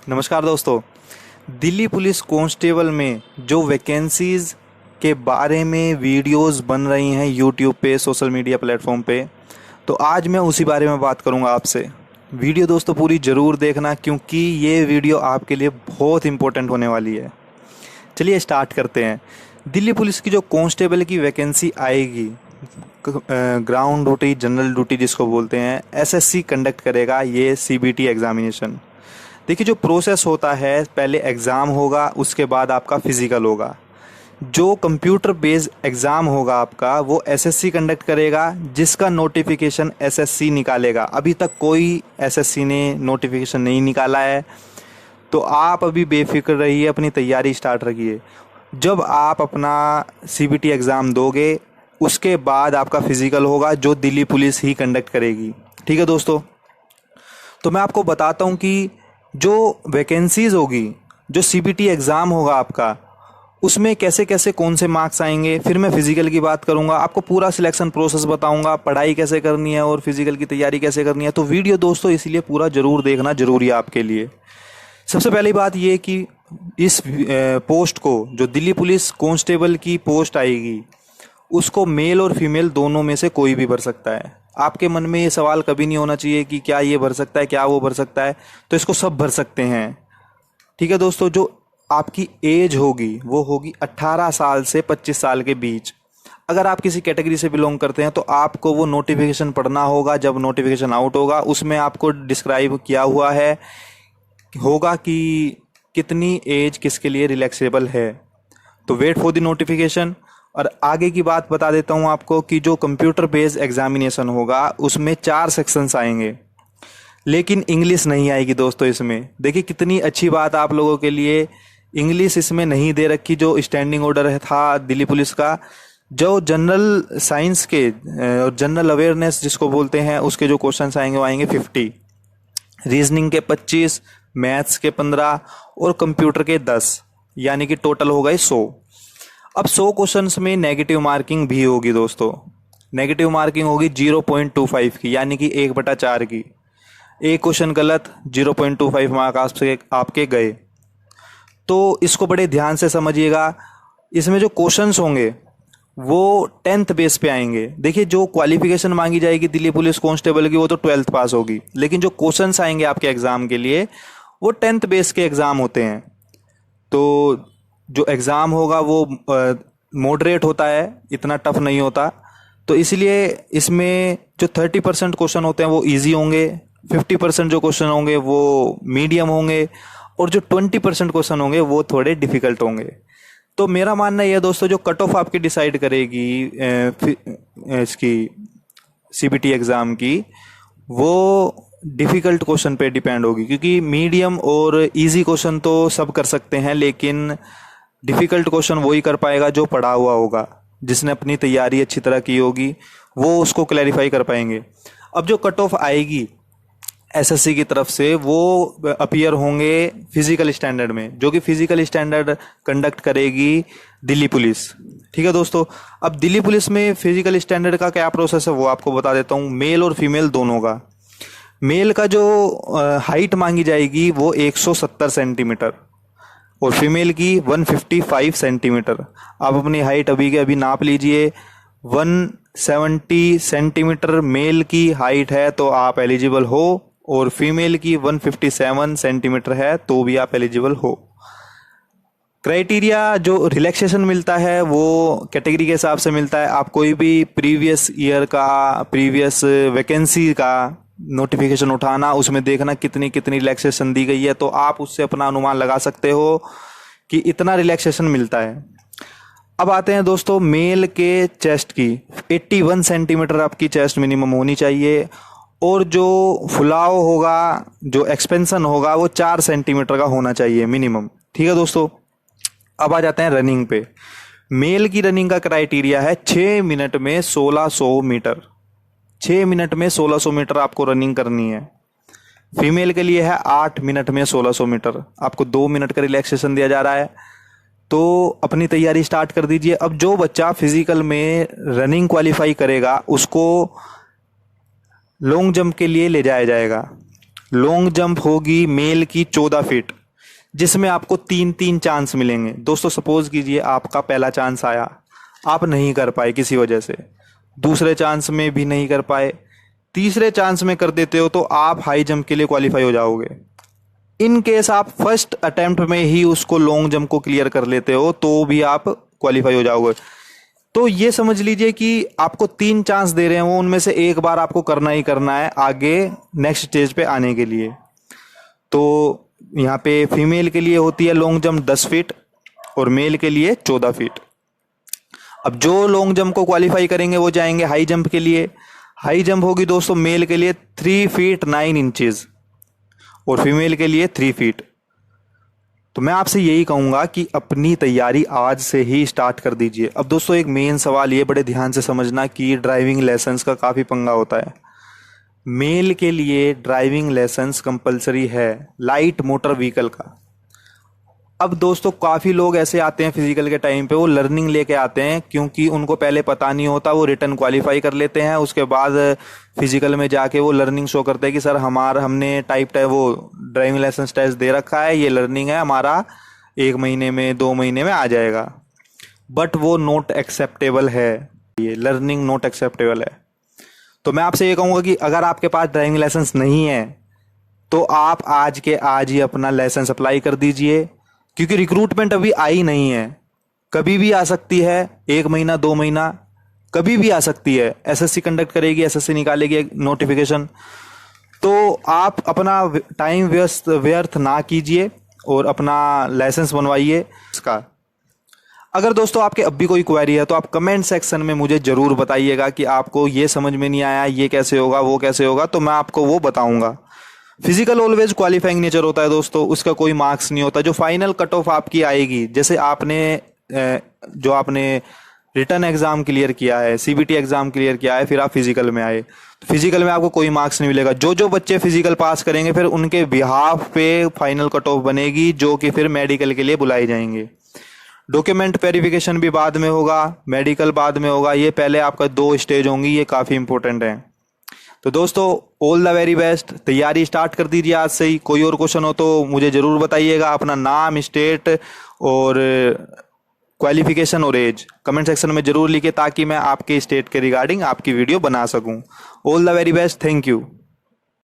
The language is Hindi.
नमस्कार दोस्तों। दिल्ली पुलिस कांस्टेबल में जो वैकेंसीज़ के बारे में वीडियोस बन रही हैं यूट्यूब पे, सोशल मीडिया प्लेटफॉर्म पे, तो आज मैं उसी बारे में बात करूंगा आपसे। वीडियो दोस्तों पूरी ज़रूर देखना, क्योंकि ये वीडियो आपके लिए बहुत इंपॉर्टेंट होने वाली है। चलिए स्टार्ट करते हैं। दिल्ली पुलिस की जो कांस्टेबल की वैकेंसी आएगी, ग्राउंड ड्यूटी, जनरल ड्यूटी जिसको बोलते हैं, एसएससी कंडक्ट करेगा ये सीबीटी एग्जामिनेशन। देखिए जो प्रोसेस होता है, पहले एग्ज़ाम होगा, उसके बाद आपका फिज़िकल होगा। जो कंप्यूटर बेस्ड एग्ज़ाम होगा आपका, वो एसएससी कंडक्ट करेगा, जिसका नोटिफिकेशन एसएससी निकालेगा। अभी तक कोई एसएससी ने नोटिफिकेशन नहीं निकाला है, तो आप अभी बेफिक्र रहिए, अपनी तैयारी स्टार्ट रखिए। जब आप अपना सीबीटी एग्ज़ाम दोगे, उसके बाद आपका फिज़िकल होगा, जो दिल्ली पुलिस ही कंडक्ट करेगी। ठीक है दोस्तों, तो मैं आपको बताता हूँ कि जो वैकेंसीज़ होगी, जो सीबीटी एग्ज़ाम होगा आपका, उसमें कैसे कैसे कौन से मार्क्स आएंगे। फिर मैं फिज़िकल की बात करूंगा, आपको पूरा सिलेक्शन प्रोसेस बताऊंगा, पढ़ाई कैसे करनी है और फिज़िकल की तैयारी कैसे करनी है। तो वीडियो दोस्तों इसलिए पूरा ज़रूर देखना ज़रूरी है आपके लिए। सबसे पहली बात ये कि इस पोस्ट को, जो दिल्ली पुलिस कांस्टेबल की पोस्ट आएगी, उसको मेल और फीमेल दोनों में से कोई भी भर सकता है। आपके मन में ये सवाल कभी नहीं होना चाहिए कि क्या ये भर सकता है, क्या वो भर सकता है। तो इसको सब भर सकते हैं। ठीक है दोस्तों, जो आपकी एज होगी वो होगी 18 साल से 25 साल के बीच। अगर आप किसी कैटेगरी से बिलोंग करते हैं तो आपको वो नोटिफिकेशन पढ़ना होगा। जब नोटिफिकेशन आउट होगा, उसमें आपको डिस्क्राइब किया हुआ है होगा कि कितनी एज किसके लिए रिलैक्सेबल है। तो वेट फॉर द नोटिफिकेशन। और आगे की बात बता देता हूँ आपको कि जो कंप्यूटर बेस्ड एग्जामिनेशन होगा, उसमें 4 सेक्शंस आएंगे, लेकिन इंग्लिश नहीं आएगी दोस्तों इसमें। देखिए कितनी अच्छी बात आप लोगों के लिए, इंग्लिश इसमें नहीं दे रखी। जो स्टैंडिंग ऑर्डर था दिल्ली पुलिस का, जो जनरल साइंस के और जनरल अवेयरनेस जिसको बोलते हैं, उसके जो क्वेश्चंस आएंगे वो आएंगे 50, रीजनिंग के 25, मैथ्स के 15 और कंप्यूटर के 10, यानी कि टोटल हो गए 100। अब 100 क्वेश्चंस में नेगेटिव मार्किंग भी होगी दोस्तों। नेगेटिव मार्किंग होगी 0.25 की, यानी कि 1/4 की। एक क्वेश्चन गलत, 0.25 मार्क आपके गए। तो इसको बड़े ध्यान से समझिएगा। इसमें जो क्वेश्चंस होंगे वो 10th बेस पे आएंगे। देखिए जो क्वालिफिकेशन मांगी जाएगी दिल्ली पुलिस कांस्टेबल की, वो तो 12th पास होगी, लेकिन जो क्वेश्चंस आएंगे आपके एग्जाम के लिए, वो 10th बेस के एग्जाम होते हैं। तो जो एग्ज़ाम होगा वो मॉडरेट होता है, इतना टफ नहीं होता। तो इसलिए इसमें जो 30% क्वेश्चन होते हैं वो इजी होंगे, 50% जो क्वेश्चन होंगे वो मीडियम होंगे, और जो 20% क्वेश्चन होंगे वो थोड़े डिफिकल्ट होंगे। तो मेरा मानना यह है दोस्तों, जो कट ऑफ आपकी डिसाइड करेगी इसकी सीबीटी एग्ज़ाम की, वो डिफ़िकल्ट क्वेश्चन पे डिपेंड होगी। क्योंकि मीडियम और इजी क्वेश्चन तो सब कर सकते हैं, लेकिन डिफ़िकल्ट क्वेश्चन वही कर पाएगा जो पढ़ा हुआ होगा, जिसने अपनी तैयारी अच्छी तरह की होगी, वो उसको क्लैरिफाई कर पाएंगे। अब जो कट ऑफ आएगी एसएससी की तरफ से, वो अपीयर होंगे फिजिकल स्टैंडर्ड में, जो कि फिजिकल स्टैंडर्ड कंडक्ट करेगी दिल्ली पुलिस। ठीक है दोस्तों, अब दिल्ली पुलिस में फिजिकल स्टैंडर्ड का क्या प्रोसेस है वो आपको बता देता हूँ। मेल और फीमेल दोनों का। मेल का जो हाइट मांगी जाएगी वो 170 सेंटीमीटर और फीमेल की 155 सेंटीमीटर। आप अपनी हाइट अभी के अभी नाप लीजिए। 170 सेंटीमीटर मेल की हाइट है तो आप एलिजिबल हो, और फीमेल की 157 सेंटीमीटर है तो भी आप एलिजिबल हो। क्राइटेरिया जो रिलैक्सेशन मिलता है वो कैटेगरी के हिसाब से मिलता है। आप कोई भी प्रीवियस ईयर का, प्रीवियस वैकेंसी का नोटिफिकेशन उठाना, उसमें देखना कितनी कितनी रिलैक्सेशन दी गई है, तो आप उससे अपना अनुमान लगा सकते हो कि इतना रिलैक्सेशन मिलता है। अब आते हैं दोस्तों मेल के चेस्ट की। 81 सेंटीमीटर आपकी चेस्ट मिनिमम होनी चाहिए, और जो फुलाव होगा, जो एक्सपेंशन होगा, वो 4 सेंटीमीटर का होना चाहिए मिनिमम। ठीक है दोस्तों, अब आ जाते हैं रनिंग पे। मेल की रनिंग का क्राइटेरिया है 6 मिनट में 1600 मीटर। 6 मिनट में 1600 मीटर आपको रनिंग करनी है। फीमेल के लिए है 8 मिनट में 1600 मीटर। आपको 2 मिनट का रिलैक्सेशन दिया जा रहा है, तो अपनी तैयारी स्टार्ट कर दीजिए। अब जो बच्चा फिजिकल में रनिंग क्वालिफाई करेगा, उसको लॉन्ग जंप के लिए ले जाया जाएगा। लॉन्ग जंप होगी मेल की 14 फीट, जिसमें आपको 3-3 चांस मिलेंगे। दोस्तों सपोज कीजिए आपका पहला चांस आया, आप नहीं कर पाए किसी वजह से, दूसरे चांस में भी नहीं कर पाए, तीसरे चांस में कर देते हो तो आप हाई जंप के लिए क्वालिफाई हो जाओगे। इन केस आप फर्स्ट अटेम्प्ट में ही उसको लॉन्ग जंप को क्लियर कर लेते हो तो भी आप क्वालिफाई हो जाओगे। तो ये समझ लीजिए कि आपको 3 चांस दे रहे हैं, वो उनमें से एक बार आपको करना ही करना है आगे नेक्स्ट स्टेज पे आने के लिए। तो यहाँ पे फीमेल के लिए होती है लॉन्ग जंप 10 फीट और मेल के लिए 14 फीट। अब जो लॉन्ग जंप को क्वालिफाई करेंगे वो जाएंगे हाई जंप के लिए। हाई जंप होगी दोस्तों मेल के लिए 3 फीट 9 इंचेस और फीमेल के लिए 3 फीट। तो मैं आपसे यही कहूंगा कि अपनी तैयारी आज से ही स्टार्ट कर दीजिए। अब दोस्तों एक मेन सवाल ये बड़े ध्यान से समझना कि ड्राइविंग लाइसेंस का काफ़ी पंगा होता है। मेल के लिए ड्राइविंग लाइसेंस कंपलसरी है लाइट मोटर व्हीकल का। अब दोस्तों काफ़ी लोग ऐसे आते हैं फिजिकल के टाइम पे, वो लर्निंग लेके आते हैं क्योंकि उनको पहले पता नहीं होता, वो रिटर्न क्वालिफाई कर लेते हैं, उसके बाद फिजिकल में जाके वो लर्निंग शो करते हैं कि सर हमने टाइप वो ड्राइविंग लाइसेंस टेस्ट दे रखा है, ये लर्निंग है हमारा 1 महीने में 2 महीने में आ जाएगा। बट वो नॉट एक्सेप्टेबल है, ये लर्निंग नॉट एक्सेप्टेबल है। तो मैं आपसे ये कहूँगा कि अगर आपके पास ड्राइविंग लाइसेंस नहीं है तो आप आज के आज ही अपना लाइसेंस अप्लाई कर दीजिए, क्योंकि रिक्रूटमेंट अभी आई नहीं है, कभी भी आ सकती है, 1 महीना 2 महीना कभी भी आ सकती है। एसएससी कंडक्ट करेगी, एसएससी निकालेगी एक नोटिफिकेशन। तो आप अपना टाइम व्यर्थ ना कीजिए और अपना लाइसेंस बनवाइए इसका। अगर दोस्तों आपके अब भी कोई क्वेरी है तो आप कमेंट सेक्शन में मुझे ज़रूर बताइएगा कि आपको ये समझ में नहीं आया, ये कैसे होगा, वो कैसे होगा, तो मैं आपको वो बताऊंगा। फिजिकल ऑलवेज क्वालिफाइंग नेचर होता है दोस्तों, उसका कोई मार्क्स नहीं होता। जो फाइनल कट ऑफ आपकी आएगी, जैसे जो आपने रिटर्न एग्जाम क्लियर किया है, सीबीटी एग्जाम क्लियर किया है, फिर आप फिजिकल में आए, फिजिकल में आपको कोई मार्क्स नहीं मिलेगा। जो बच्चे फिजिकल पास करेंगे फिर उनके बिहाफ पे फाइनल कट ऑफ बनेगी, जो कि फिर मेडिकल के लिए बुलाए जाएंगे। डॉक्यूमेंट वेरिफिकेशन भी बाद में होगा, मेडिकल बाद में होगा, ये पहले आपका 2 स्टेज होंगी, ये काफ़ी इंपॉर्टेंट है। तो दोस्तों ऑल द वेरी बेस्ट, तैयारी स्टार्ट कर दीजिए आज से ही। कोई और क्वेश्चन हो तो मुझे ज़रूर बताइएगा। अपना नाम, स्टेट और क्वालिफिकेशन और एज कमेंट सेक्शन में ज़रूर लिखिए ताकि मैं आपके स्टेट के रिगार्डिंग आपकी वीडियो बना सकूं। All the very best, thank you.